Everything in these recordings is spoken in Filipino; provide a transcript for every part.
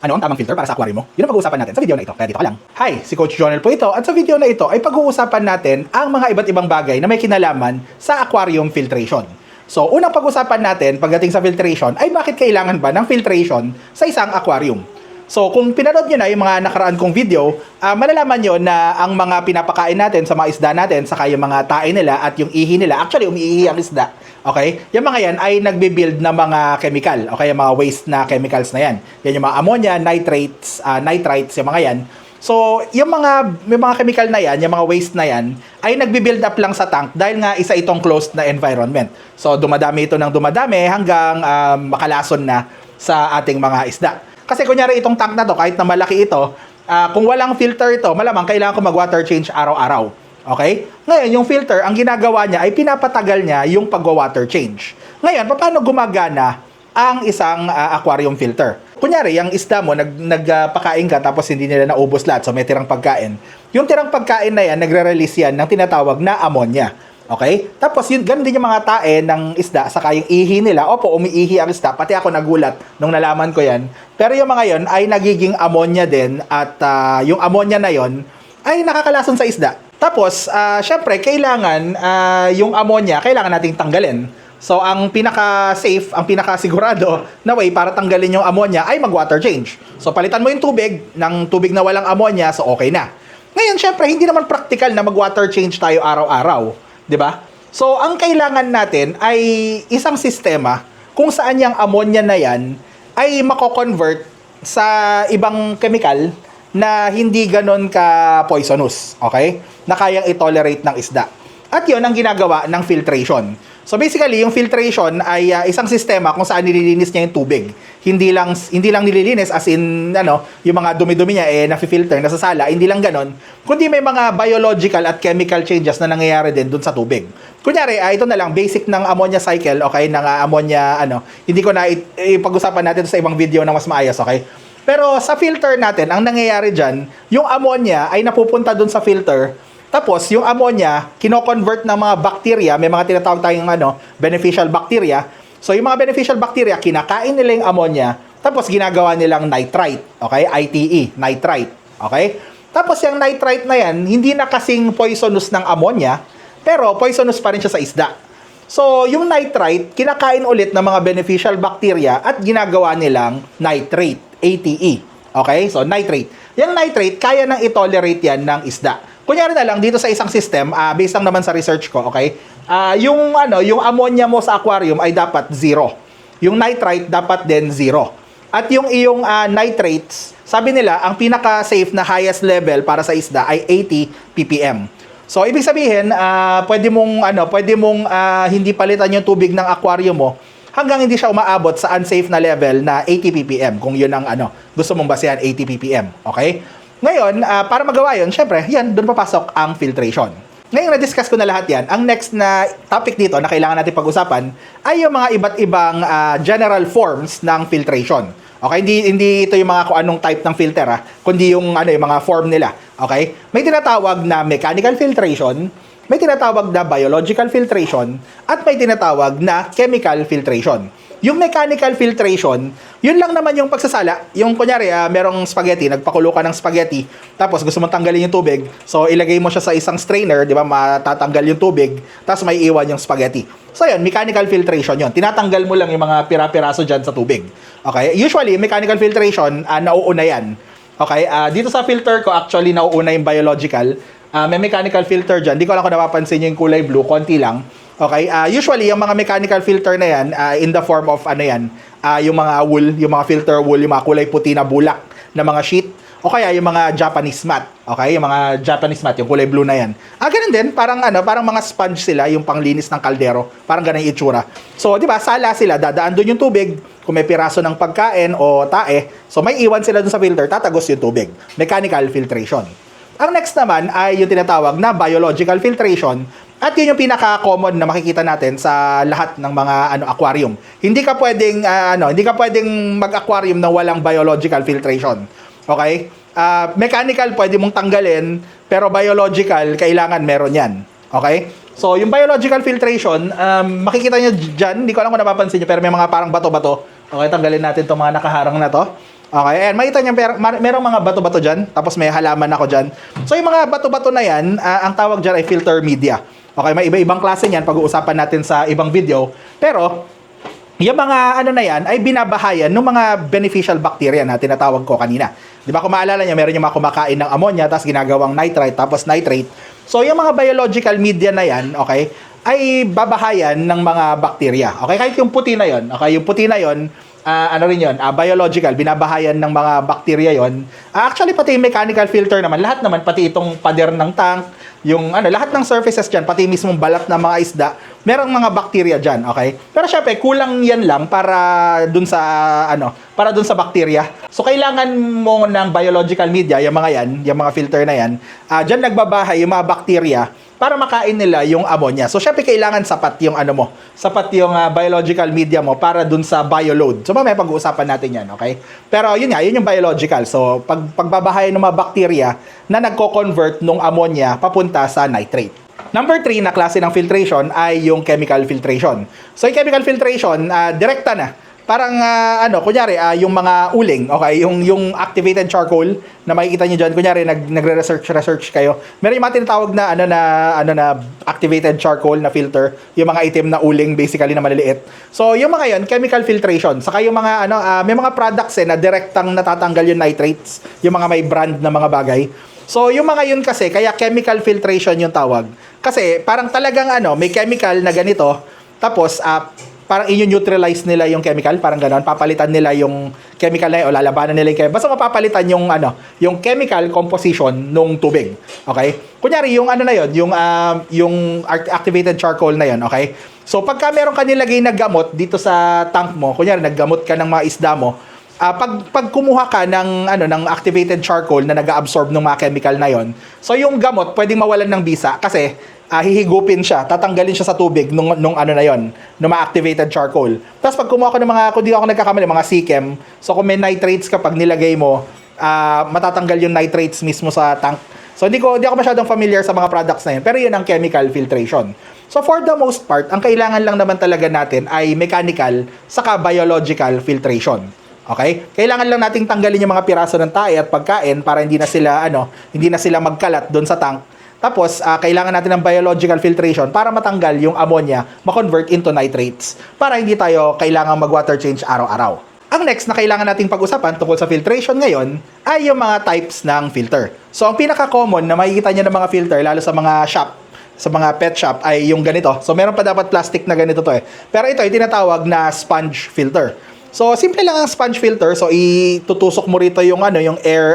Ano ang tamang filter para sa aquarium mo? Yun ang pag-uusapan natin sa video na ito. Kaya dito ka lang. Hi, si Coach Jonel po ito. At sa video na ito ay pag-uusapan natin ang mga iba't ibang bagay na may kinalaman sa aquarium filtration. So, unang pag-uusapan natin pagdating sa filtration ay bakit kailangan ba ng filtration sa isang aquarium? So, kung pinanood nyo na yung mga nakaraan kong video, malalaman nyo na ang mga pinapakain natin sa mga isda natin, saka yung mga tae nila at yung ihi nila, actually umiihi ang isda. Okay? Yung mga yan ay nagbe-build ng mga chemical. Okay? Yung mga waste na chemicals na yan. Yan yung mga ammonia, nitrates, nitrites, yung mga yan. So, yung mga chemical na yan, yung mga waste na yan, ay nagbe-build up lang sa tank dahil nga isa itong closed na environment. So, dumadami ito ng dumadami hanggang makalason na sa ating mga isda. Kasi kunyari itong tank na to, kahit na malaki ito, kung walang filter ito, malamang kailangan ko mag-water change araw-araw. Okay? Ngayon, yung filter, ang ginagawa niya ay pinapatagal niya yung pag-water change. Ngayon, paano gumagana ang isang aquarium filter? Kunyari, yung isda mo, nagpakain ka tapos hindi nila naubos lahat, so may tirang pagkain. Yung tirang pagkain na yan, nagre-release yan ng tinatawag na ammonia. Okay? Tapos, yun, ganun din yung mga tae ng isda, saka yung ihi nila. Opo, umiihi ang isda. Pati ako nagulat nung nalaman ko yan. Pero yung mga yon ay nagiging ammonia din at yung ammonia na yon ay nakakalason sa isda. Tapos, syempre, kailangan yung ammonia, kailangan nating tanggalin. So, ang pinaka-safe, ang pinaka-sigurado na way para tanggalin yung ammonia ay mag-water change. So, palitan mo yung tubig ng tubig na walang ammonia, so okay na. Ngayon, syempre, hindi naman practical na mag-water change tayo araw-araw. 'Di ba? So, ang kailangan natin ay isang sistema kung saan yung ammonia na yan ay mako-convert sa ibang chemical na hindi ganon ka poisonous, okay? Na kayang i-tolerate ng isda. At 'yon ang ginagawa ng filtration. So basically, yung filtration ay isang sistema kung saan nililinis niya yung tubig. Hindi lang nililinis as in yung mga dumi-dumi niya nafi-filter, nasasala, hindi lang ganon. Kundi may mga biological at chemical changes na nangyayari din dun sa tubig. Kunyari, ito na lang basic ng ammonia cycle, okay, ng ammonia hindi ko na ipag-usapan natin sa ibang video na mas maayos, okay? Pero sa filter natin, ang nangyayari diyan, yung ammonia ay napupunta dun sa filter. Tapos, yung ammonia, kino-convert ng mga bacteria, may mga tinatawag tayong beneficial bacteria. So, yung mga beneficial bacteria, kinakain nila yung ammonia, tapos ginagawa nilang nitrite, okay? ITE, nitrite, okay? Tapos, yung nitrite na yan, hindi na kasing poisonous ng ammonia, pero poisonous pa rin siya sa isda. So, yung nitrite, kinakain ulit ng mga beneficial bacteria at ginagawa nilang nitrate, ATE, okay? So, nitrate. Yung nitrate, kaya nang i-tolerate yan ng isda. Kunyari na lang dito sa isang system, based lang naman sa research ko, okay? Yung ammonia mo sa aquarium ay dapat 0. Yung nitrite dapat din 0. At yung iyong nitrates, sabi nila, ang pinaka-safe na highest level para sa isda ay 80 ppm. So ibig sabihin, pwede mong hindi palitan yung tubig ng aquarium mo hanggang hindi siya umaabot sa unsafe na level na 80 ppm kung yun ang gusto mong basehan, 80 ppm, okay? Ngayon, para magawa yun, syempre, yan, doon papasok ang filtration. Ngayon, na-discuss ko na lahat yan. Ang next na topic dito na kailangan natin pag-usapan ay yung mga iba't ibang general forms ng filtration. Okay? Hindi ito yung mga kung anong type ng filter, kundi yung mga form nila. Okay? May tinatawag na mechanical filtration, may tinatawag na biological filtration, at may tinatawag na chemical filtration. Yung mechanical filtration, yun lang naman yung pagsasala. Yung kunyari, merong spaghetti, nagpakulo ka ng spaghetti, tapos gusto mong tanggalin yung tubig, so ilagay mo siya sa isang strainer, di ba, matatanggal yung tubig, tapos may iwan yung spaghetti. So yun, mechanical filtration yun. Tinatanggal mo lang yung mga pira-piraso dyan sa tubig. Okay? Usually, mechanical filtration, nauuna yan. Okay? Dito sa filter ko, actually, nauuna yung biological. May mechanical filter dyan. Di ko lang kung napapansin yung kulay blue, konti lang. Okay, usually yung mga mechanical filter na yan in the form of yung mga wool, yung mga filter wool, yung mga kulay puti na bulak na mga sheet, o kaya yung mga Japanese mat. Okay, yung mga Japanese mat, yung kulay blue na yan. Ganun din, parang mga sponge sila, yung panglinis ng kaldero, parang ganun yung itsura. So, di ba, sala sila, dadaan doon yung tubig, kung may piraso ng pagkain o tae, so may iwan sila doon sa filter, tatagos yung tubig. Mechanical filtration. Ang next naman ay yung tinatawag na biological filtration. At yun yung pinaka-common na makikita natin sa lahat ng mga aquarium. Hindi ka pwedeng mag-aquarium na walang biological filtration. Okay? Mechanical pwede mong tanggalin, pero biological kailangan meron 'yan. Okay? So, yung biological filtration, makikita niyo diyan, hindi ko alam kung napapansin niyo, pero may mga parang bato-bato. Okay, tanggalin natin 'tong mga nakaharang na 'to. Okay, and makita niyo merong mga bato-bato dyan, tapos may halaman ako dyan. So yung mga bato-bato na yan, ang tawag dyan ay filter media. Okay, may iba-ibang klase niyan, pag-uusapan natin sa ibang video. Pero, yung mga ano na yan ay binabahayan ng mga beneficial bacteria na tinatawag ko kanina. Di ba kung maalala niyo, meron yung mga kumakain ng ammonia, tapos ginagawang nitrite, tapos nitrate. So yung mga biological media na yan, okay, ay babahayan ng mga bacteria. Okay, kahit yung puti na yon, okay, yung puti na yon, ano rin yun, biological, binabahayan ng mga bacteria yon. Actually, pati yung mechanical filter naman, lahat naman, pati itong pader ng tank, yung ano, lahat ng surfaces dyan, pati mismong balat ng mga isda, merong mga bacteria dyan, okay? Pero syempre, kulang yan lang para dun sa, para dun sa bacteria. So, kailangan mo ng biological media, yung mga yan, yung mga filter na yan, dyan nagbabahay yung mga bacteria para makain nila yung ammonia. So, syempre, kailangan sapat yung sapat yung biological media mo para dun sa bioload. So, mamaya pag-uusapan natin yan, okay? Pero, yun nga, yun yung biological. So, pagbabahay ng mga bacteria na nagko-convert ng ammonia papunta sa nitrate. Number 3 na klase ng filtration ay yung chemical filtration. So, yung chemical filtration, direkta na. Parang, kunyari, yung mga uling, okay, yung activated charcoal na makikita nyo dyan, kunyari, nagre-research kayo. Meron yung mga tinatawag na activated charcoal na filter, yung mga itim na uling, basically, na maliliit. So, yung mga yun, chemical filtration. Saka yung mga, may mga products na direktang natatanggal yung nitrates, yung mga may brand na mga bagay. So, yung mga yun kasi, kaya chemical filtration yung tawag. Kasi, parang talagang, may chemical na ganito, tapos, parang i-neutralize nila yung chemical, parang gano'n, papalitan nila yung chemical na yun, o lalabanan nila yung chemical. Basta mapapalitan yung, yung chemical composition nung tubig. Okay? Kunyari, yung na yun, yung activated charcoal na yun, okay? So, pagka meron ka nilagay na gamot dito sa tank mo, kunyari, naggamot ka ng mga isda mo, pag kumuha ka ng activated charcoal na nag-absorb ng mga chemical na yon, so yung gamot pwedeng mawalan ng bisa kasi hihigupin siya, tatanggalin siya sa tubig nung na yon, nung mga activated charcoal. Tapos pag kumuha ka ng mga, kung di ako nagkakamali, mga Seachem, so kung may nitrates ka pag nilagay mo, matatanggal yung nitrates mismo sa tank. So hindi ako masyadong familiar sa mga products na yun, pero yun ang chemical filtration. So for the most part, ang kailangan lang naman talaga natin ay mechanical saka biological filtration. Okay? Kailangan lang nating tanggalin yung mga piraso ng tae at pagkain para hindi na sila magkalat doon sa tank. Tapos, kailangan natin ng biological filtration para matanggal yung ammonia, ma-convert into nitrates para hindi tayo kailangang mag-water change araw-araw. Ang next na kailangan nating pag-usapan tungkol sa filtration ngayon ay yung mga types ng filter. So, ang pinaka-common na makikita nyo ng mga filter, lalo sa mga shop, sa mga pet shop, ay yung ganito. So, meron pa dapat plastic na ganito to eh. Pero ito ay tinatawag na sponge filter. So, simple lang ang sponge filter. So, itutusok mo rito yung yung air,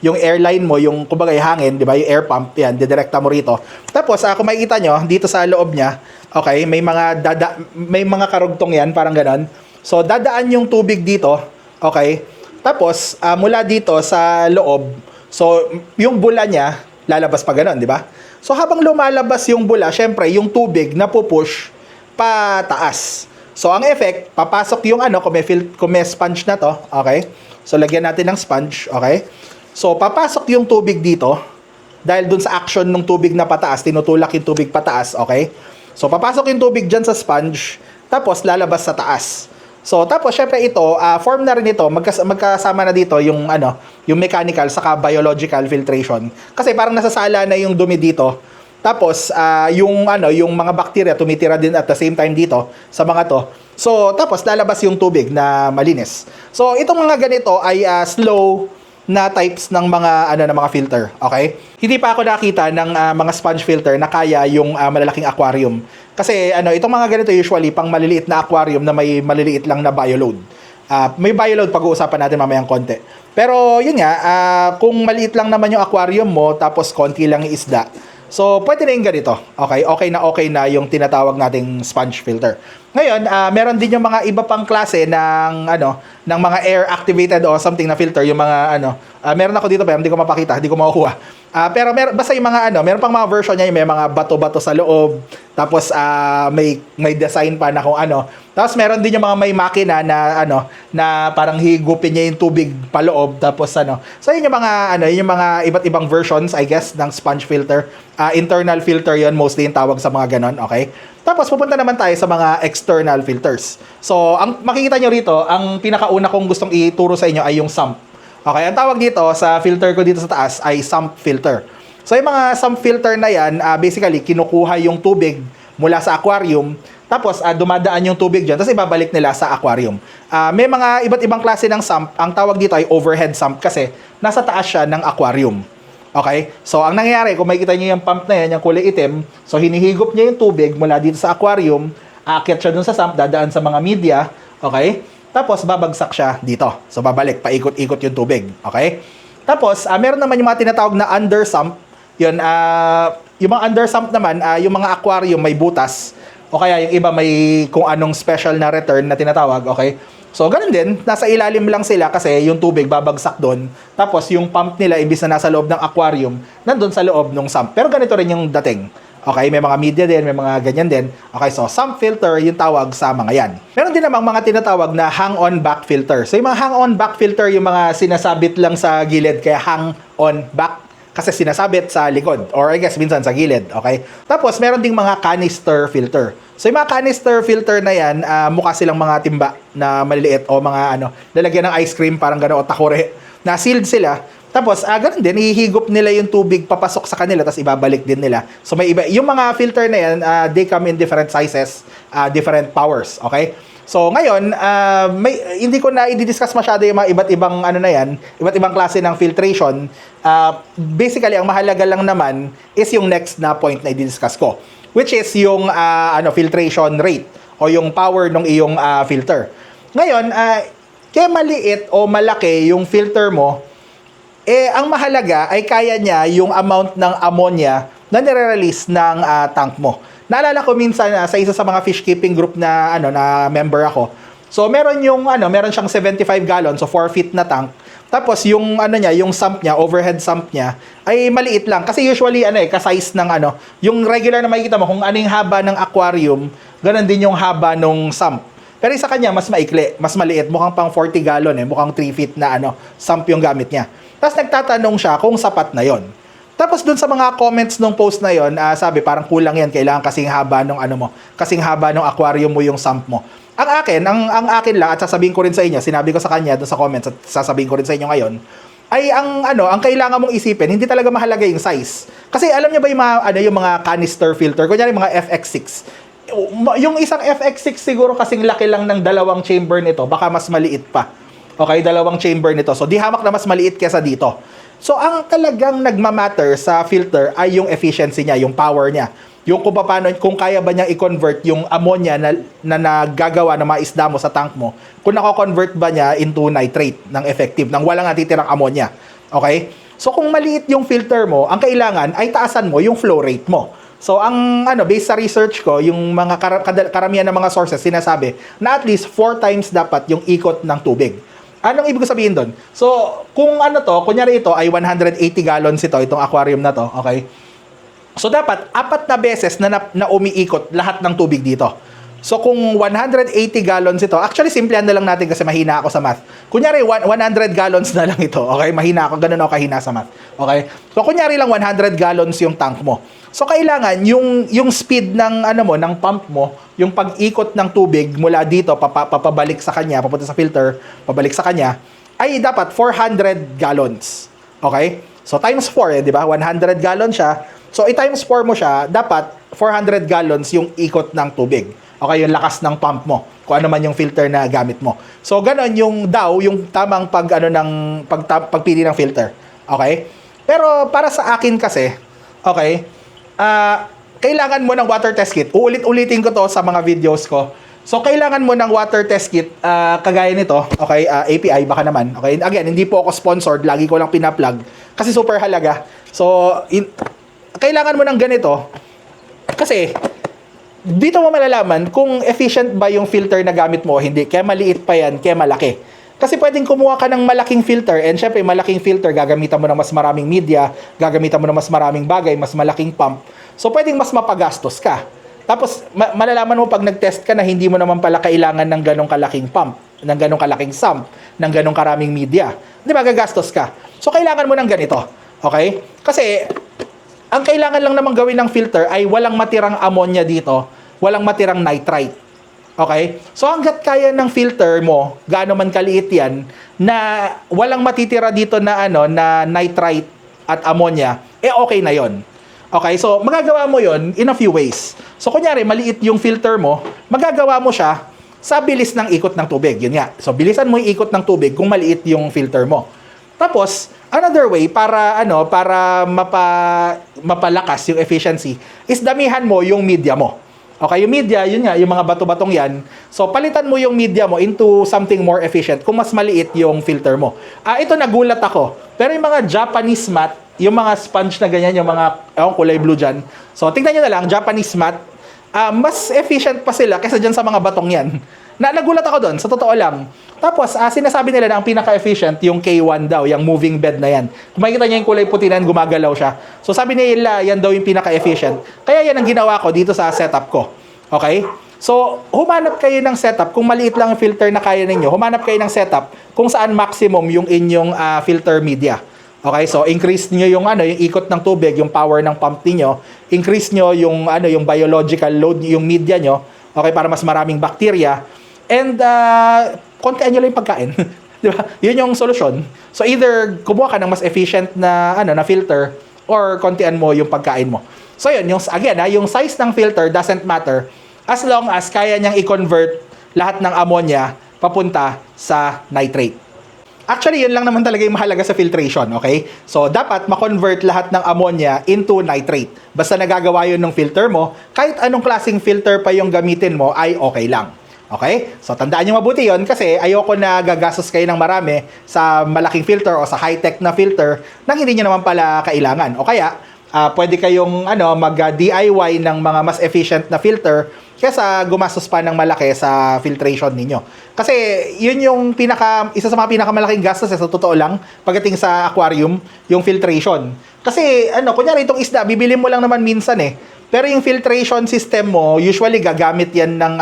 yung airline mo, yung kumbaga yung hangin, di ba? Yung air pump, yan, didirekta mo rito. Tapos, kung makikita nyo, dito sa loob niya, okay, may mga karugtong yan, parang ganon. So, dadaan yung tubig dito, okay? Tapos, mula dito sa loob, so, yung bula niya, lalabas pa ganon, di ba? So, habang lumalabas yung bula, syempre, yung tubig na pupush pataas. So, ang effect, papasok yung kung may sponge na to, okay? So, lagyan natin ng sponge, okay? So, papasok yung tubig dito, dahil dun sa action ng tubig na pataas, tinutulak yung tubig pataas, okay? So, papasok yung tubig dyan sa sponge, tapos lalabas sa taas. So, tapos, syempre ito, form na rin ito, magkasama na dito yung, yung mechanical saka biological filtration. Kasi parang nasasala na yung dumi dito. Tapos, yung mga bacteria tumitira din at the same time dito sa mga to. So, tapos lalabas yung tubig na malinis. So, itong mga ganito ay slow na types ng mga filter, okay? Hindi pa ako nakita ng mga sponge filter na kaya yung malalaking aquarium. Kasi itong mga ganito usually pang maliliit na aquarium na may maliliit lang na bioload. May bioload pag-uusapan natin mamayang konti. Pero yun nga, kung maliit lang naman yung aquarium mo tapos konti lang yung isda, so, pwede na yung ganito. Okay? Okay na yung tinatawag nating sponge filter. Ngayon, meron din yung mga iba pang klase ng mga air-activated o something na filter. Yung mga, meron ako dito pero hindi ko mapakita, hindi ko makukuha. Pero basta yung mga meron pang mga version niya, yung may mga bato-bato sa loob. Tapos may design pa na kung ano. Tapos meron din yung mga may makina na na parang higupin niya yung tubig paloob tapos So yun yung mga yun yung mga iba't ibang versions I guess ng sponge filter. Internal filter yon mostly yung tawag sa mga ganon, okay? Tapos pupunta naman tayo sa mga external filters. So ang makikita nyo rito, ang pinakauna kong gustong ituro sa inyo ay yung sump. Okay, ang tawag dito sa filter ko dito sa taas ay sump filter. So yung mga sump filter na yan, basically kinukuha yung tubig mula sa aquarium, tapos dumadaan yung tubig dyan, tapos ibabalik nila sa aquarium. May mga iba't ibang klase ng sump. Ang tawag dito ay overhead sump kasi nasa taas siya ng aquarium. Okay? So ang nangyayari, kung makikita niyo yung pump na yan, yung kulay itim, so hinihigop niya yung tubig mula dito sa aquarium, aakyat siya dun sa sump, dadaan sa mga media, okay? Tapos babagsak siya dito. So babalik, paikot-ikot yung tubig. Okay? Tapos meron naman yung mga tinatawag na under sump. Yun, yung mga under sump naman, yung mga aquarium may butas. O kaya yung iba may kung anong special na return na tinatawag. Okay? So ganun din, nasa ilalim lang sila kasi yung tubig babagsak doon. Tapos yung pump nila, imbis na nasa loob ng aquarium, nandun sa loob ng sump. Pero ganito rin yung dating. Okay, may mga media din, may mga ganyan din. Okay, so sump filter yung tawag sa mga yan. Meron din namang mga tinatawag na hang-on back filter. So yung mga hang-on back filter, yung mga sinasabit lang sa gilid, kaya hang-on back kasi sinasabit sa likod or I guess minsan sa gilid, okay? Tapos meron ding mga canister filter. So yung mga canister filter na yan, mukha silang mga timba na maliliit o mga lalagyan ng ice cream parang gano'n o takore na sealed sila. Tapos, ganun din, ihigop nila yung tubig papasok sa kanila, tapos ibabalik din nila. So, may iba. Yung mga filter na yan, they come in different sizes, different powers, okay? So, ngayon, hindi ko na i-discuss masyado yung mga iba't ibang na yan, iba't ibang klase ng filtration. Basically, ang mahalaga lang naman is yung next na point na i-discuss ko, which is yung filtration rate o yung power ng iyong filter. Ngayon, kaya maliit o malaki yung filter mo, ang mahalaga ay kaya niya yung amount ng ammonia na nire-release ng tank mo. Naalala ko minsan sa isa sa mga fish keeping group na na member ako. So meron siyang 75 gallons, so 4 feet na tank. Tapos yung yung sump niya, overhead sump niya ay maliit lang kasi usually ka-size ng yung regular na makikita mo kung ano yung haba ng aquarium, ganun din yung haba ng sump. Pero sa kanya mas maikli, mas maliit, mukhang pang 40 gallon mukhang 3 feet na sump yung gamit niya. Tapos nagtatanong siya kung sapat na yon. Tapos dun sa mga comments nung post na yon, sabi parang kulang yan, kailangan kasing haba ng kasing haba ng aquarium mo yung sump mo. Ang akin lang at sasabihin ko rin sa inyo, sinabi ko sa kanya dun sa comments at sasabihin ko rin sa inyo ngayon, ay ang kailangan mong isipin, hindi talaga mahalaga yung size. Kasi alam niyo ba yung mga yung mga canister filter, kunyari mga FX6. Yung isang FX6 siguro kasing laki lang ng dalawang chamber nito, baka mas maliit pa. Okay, dalawang chamber nito. So, di hamak na mas maliit kesa dito. So, ang talagang nagmamatter sa filter ay yung efficiency niya, yung power niya. Yung kung kaya ba niya i-convert yung ammonia na nagagawa ng mga isda mo sa tank mo, kung nako-convert ba niya into nitrate ng effective, nang walang natitirang ammonia. Okay? So, kung maliit yung filter mo, ang kailangan ay taasan mo yung flow rate mo. So, ang based sa research ko, yung mga karamihan ng mga sources sinasabi na at least 4 times dapat yung ikot ng tubig. Anong ibig sabihin doon? So, kung kunyari ito ay 180 gallons itong aquarium na to, okay? So, dapat 4 na beses na umiikot lahat ng tubig dito. So, kung 180 gallons ito, actually, simplihan na lang natin kasi mahina ako sa math. Kunyari, 100 gallons na lang ito, okay? Mahina ako, ganun ako kahina sa math, okay? So, kunyari lang 100 gallons yung tank mo. So, kailangan yung speed ng ng pump mo, yung pag-ikot ng tubig mula dito papabalik sa kanya, papunta sa filter, pabalik sa kanya, ay dapat 400 gallons. Okay? So times 4, di ba? 100 gallons siya. So i-times 4 mo siya, dapat 400 gallons yung ikot ng tubig. Okay, yung lakas ng pump mo. Kung ano man yung filter na gamit mo. So ganon yung yung tamang pagpili ng filter. Okay? Pero para sa akin kasi, okay, kailangan mo ng water test kit. Uulit-ulitin ko to sa mga videos ko. So, kailangan mo ng water test kit kagaya nito. Okay, API baka naman. Okay, again, hindi po ako sponsored. Lagi ko lang pinaplug. Kasi super halaga. So, kailangan mo ng ganito. Kasi, dito mo malalaman kung efficient ba yung filter na gamit mo o hindi. Kaya maliit pa yan, kaya malaki. Kasi pwedeng kumuha ka ng malaking filter, and syempre malaking filter, gagamitan mo ng mas maraming media, gagamitan mo ng mas maraming bagay, mas malaking pump. So pwedeng mas mapagastos ka. Tapos malalaman mo pag nag-test ka na hindi mo naman pala kailangan ng ganong kalaking pump, ng ganong kalaking sump, ng ganong karaming media. Di ba, gagastos ka. So kailangan mo ng ganito. Okay? Kasi ang kailangan lang naman gawin ng filter ay walang matirang ammonia dito, walang matirang nitrite. Okay? So hangga't kaya ng filter mo, gaano man kaliit yan, na walang matitira dito na na nitrite at ammonia, okay na yon. Okay? So magagawa mo yon in a few ways. So kunyari, maliit yung filter mo, magagawa mo siya sa bilis ng ikot ng tubig. Yun nga. So bilisan mo yung ikot ng tubig kung maliit yung filter mo. Tapos, another way para mapalakas yung efficiency is damihan mo yung media mo. Okay, yung media, yun nga, yung mga bato-batong yan. So, palitan mo yung media mo into something more efficient kung mas maliit yung filter mo. Ito, nagulat ako. Pero yung mga Japanese mat, yung mga sponge na ganyan, yung mga kulay blue dyan. So, tingnan nyo na lang, Japanese mat, mas efficient pa sila kaysa dyan sa mga batong yan. Nagulat ako doon, sa totoo lang. Tapos, sinasabi nila na ang pinaka-efficient, yung K1 daw, yung moving bed na yan. Kung makikita niya yung kulay puti na yan, gumagalaw siya. So, sabi nila, yan daw yung pinaka-efficient. Kaya yan ang ginawa ko dito sa setup ko. Okay? So, humanap kayo ng setup. Kung maliit lang yung filter na kaya ninyo, humanap kayo ng setup kung saan maximum yung inyong filter media. Okay? So, increase niyo yung yung ikot ng tubig, yung power ng pump niyo. Increase niyo yung yung biological load, yung media niyo. Okay? Para mas maraming bacteria. And kontian nyo lang yung pagkain. Di ba? Yun yung solusyon. So either kumuha ka ng mas efficient na na filter or kontian mo yung pagkain mo. So yun, yung again, yung size ng filter doesn't matter as long as kaya niyang i-convert lahat ng ammonia papunta sa nitrate. Actually, yun lang naman talaga yung mahalaga sa filtration, okay? So, dapat ma-convert lahat ng ammonia into nitrate. Basta nagagawa yun ng filter mo, kahit anong klaseng filter pa yung gamitin mo, ay okay lang. Okay? So, tandaan nyo mabuti yon kasi ayoko na gagastos kayo ng marami sa malaking filter o sa high-tech na filter nang hindi nyo naman pala kailangan. O kaya, pwede kayong mag-DIY ng mga mas efficient na filter kaysa gumastos pa ng malaki sa filtration ninyo. Kasi, yun yung isa sa mga pinakamalaking gastos sa totoo lang pagdating sa aquarium, yung filtration. Kasi, kunyari itong isda, bibili mo lang naman minsan Pero yung filtration system mo, usually gagamit yan ng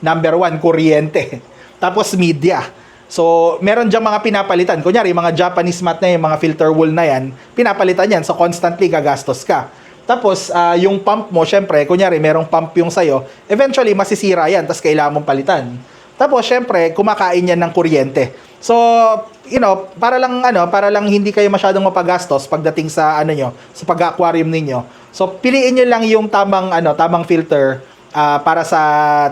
number 1, kuryente. Tapos media. So, meron diyang mga pinapalitan. Kunyari, yung mga Japanese mat na yung mga filter wool na yan, pinapalitan yan. So, constantly gagastos ka. Tapos, yung pump mo, syempre, kunyari, merong pump yung sayo, eventually, masisira yan. Tapos, kailangan mong palitan. Tapos, syempre, kumakain yan ng kuryente. So, para lang hindi kayo masyadong mapagastos pagdating sa sa pag-aquarium ninyo. So, piliin niyo lang yung tamang filter para sa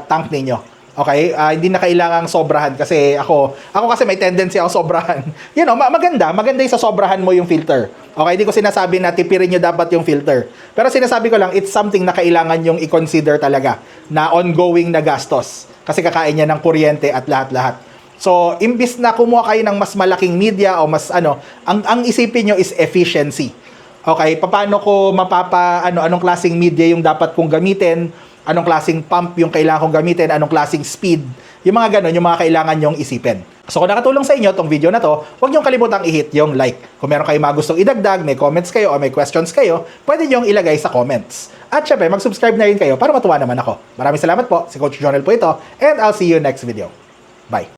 tank ninyo. Okay? Hindi na kailangang sobrahan kasi ako kasi may tendency ako sobrahan. Maganda yung sa sobrahan mo yung filter. Okay? Hindi ko sinasabi na tipirin niyo dapat yung filter. Pero sinasabi ko lang, it's something na kailangan yung i-consider talaga na ongoing na gastos. Kasi kakain niya ng kuryente at lahat-lahat. So, imbis na kumuha kayo ng mas malaking media o mas ang isipin nyo is efficiency. Okay, paano ko anong klaseng media yung dapat kong gamitin, anong klaseng pump yung kailangan kong gamitin, anong klaseng speed, yung mga ganon, yung mga kailangan nyong isipin. So, kung nakatulong sa inyo tong video na to, huwag nyong kalimutang i-hit yung like. Kung meron kayong mga gustong idagdag, may comments kayo o may questions kayo, pwede nyong ilagay sa comments. At syempre, mag-subscribe na rin kayo para matuwa naman ako. Maraming salamat po. Si Coach Jonel po ito, and I'll see you next video. Bye!